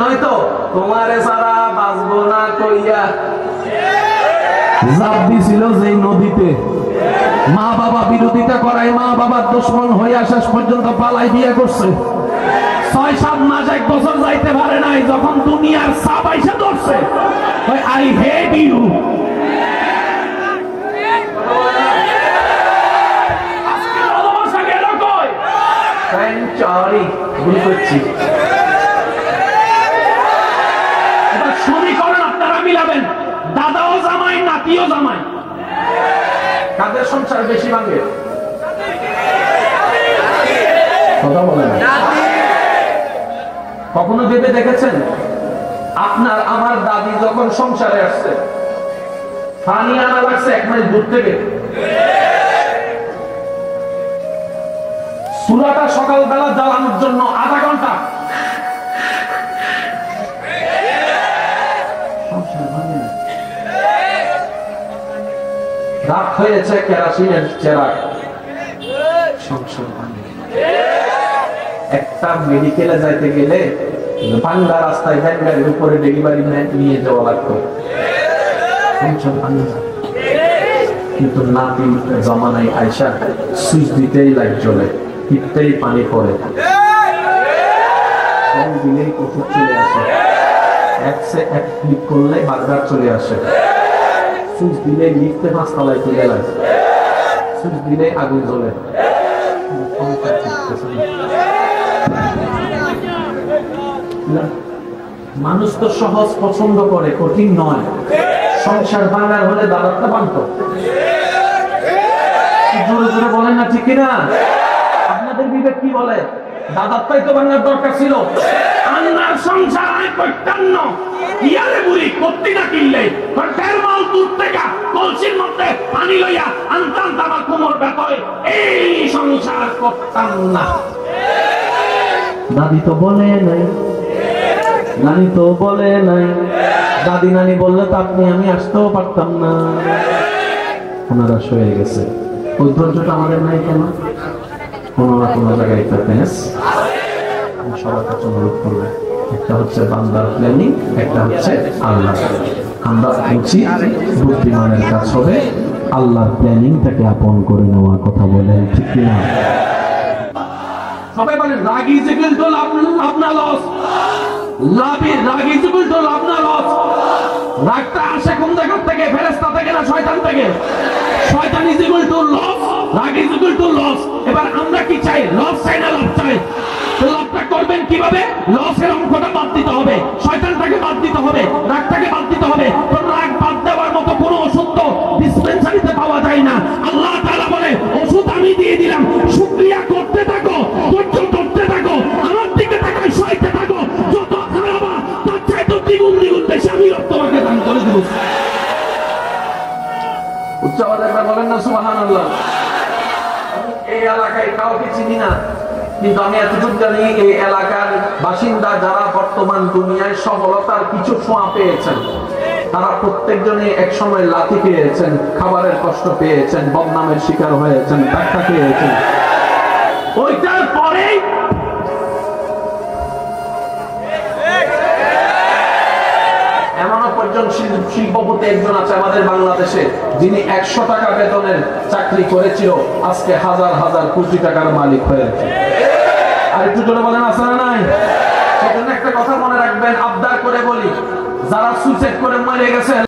নয়তো তোমারে সারা বাঁচবো না কইয়া জাপ দিছিল যে নদীতে, মা বাবা বিরোধিতা করায় মা বাবার দুশমন হইয়া শেষ পর্যন্ত পালাই বিয়ে করছে। 6-7 মাস 1 বছর যাইতে পারে নাই, যখন দুনিয়ার সাপ আইসা ধরছে, আই হেট ইউ। সমীকরণ আপনারা মিলাবেন, দাদাও জামাই নাতিও জামাই, কাদের সংসার বেশি ভাঙে? কথা বলেন। কখনো ভেবে দেখেছেন আপনার আমার দাদি যখন সংসারে আসছে, পানি আনা লাগছে 1 মাইল দূর থেকে, চুলাটা সকালবেলা জ্বালানোর জন্য আধা ঘন্টা, রাত হয়েছে কেরাসিনের চেরাগ, সংসার ভাঙে। একটা মেডিকেলে যাইতে গেলে বাংলা রাস্তায় ভ্যান গাড়ির উপরে ডেলিভারি ম্যান নিয়ে যাওয়া লাগতো, সংসার ভাঙে। কিন্তু নাতি জমানায় আয়সা সুইচ দিতেই লাইট জ্বলে, টিপতেই পানি পড়ে, কম দিলেই ওষুধ চলে আসে, 1 ক্লিক করলে বার্গার চলে আসে, সুইচ দিলে লিফটে 5 তলায় চলে লাগে, সুইচ দিলে আগুন জ্বলে। মানুষ তো সহজ পছন্দ করে, কঠিন নয়। সংসার ভাঙার হলে দাদারটা বাঁধত, জোরে জোরে বলেন না ঠিক কিনা? আপনাদের বিবেক কি বলে? দাদারটাই তো ভাঙার দরকার ছিল। আন্নার সংসার আয় করতাম না, ইয়ারে বুড়ি করতে না কিনলে মাল দূর থেকে কলসির মধ্যে পানি লইয়া আনতাম, আমার কোমর ব্যথায় এই সংসার করতাম না। দাদি তো বলে নাই, নানি তো বলে নাই, দাদি নানি বললে তো আপনি আমি আসতেও পারতাম না। ওনারা সয়ে গেছে, ওই ধৈর্যটা আমাদের নাই কেন? কোনো না কোনো জায়গায় আমি সবার কাছে অনুরোধ করবো, একটা হচ্ছে বান্দার প্ল্যানিং, একটা হচ্ছে আল্লাহ। আমরা বলছি বুদ্ধিমানের কাজ হবে আল্লাহর প্ল্যানিংটাকে আপন করে নেওয়া। কথা বলেন ঠিক কিনা? সবাই বলেন রাগী ইকুয়াল টু লাভ না লস, রাগ ইকুয়াল টু লাভ না লস। রাগটা আসে কোন জায়গা থেকে? ফেরেশতা থেকে না শয়তান থেকে? শয়তান ইজ ইকুয়াল টু লস, রাগ ইজ ইকুয়াল টু লস। এবার আমরা কি চাই? লস চাই না লাভ চাই? লাভটা করবেন কিভাবে? লসের অঙ্কটা বাদ দিতে হবে, শয়তানটাকে বাদ দিতে হবে, রাগটাকে বাদ দিতে হবে। রাগ বাদ দেওয়ার মতো কোনো ওষুধ তো ডিসপেন্সারিতে পাওয়া যায় না। আল্লাহ তাআলা বলে ওষুধ আমি দিয়ে দিলাম, শুকরিয়া করতে থাকো, ধৈর্য ধরতে থাকো, আমার দিকে তাকাই সইতে থাকো। যত খারাপ তার চাইতে দ্বিগুণ বেশি আমি তোমাকে দান করে দেব। উচ্চ আওয়াজে বলেন না সুবহানাল্লাহ। এই এলাকায় কাউকে চিনি না, কিন্তু আমি এতটুকু জানি এই এলাকার বাসিন্দা যারা বর্তমান দুনিয়ায় সফলতার কিছু ছোঁয়া পেয়েছেন, তারা প্রত্যেকজনে এক সময় লাথি পেয়েছেন, খাবারের কষ্ট পেয়েছেন, বদনামের শিকার হয়েছেন, ধাক্কা পেয়েছেন। ওইটার পরে এমনও পর্যন্ত শিল্পপতি একজন আছে আমাদের বাংলাদেশে, যিনি 100 টাকা বেতনের চাকরি করেছিল, আজকে হাজার হাজার কোটি টাকার মালিক হয়েছে। আর একটু জোরে বলেন আছে না নাই? সেজন্য একটা কথা মনে রাখবেন, আবদার করে বলি, যারা সুইসাইড করে মরে গেছে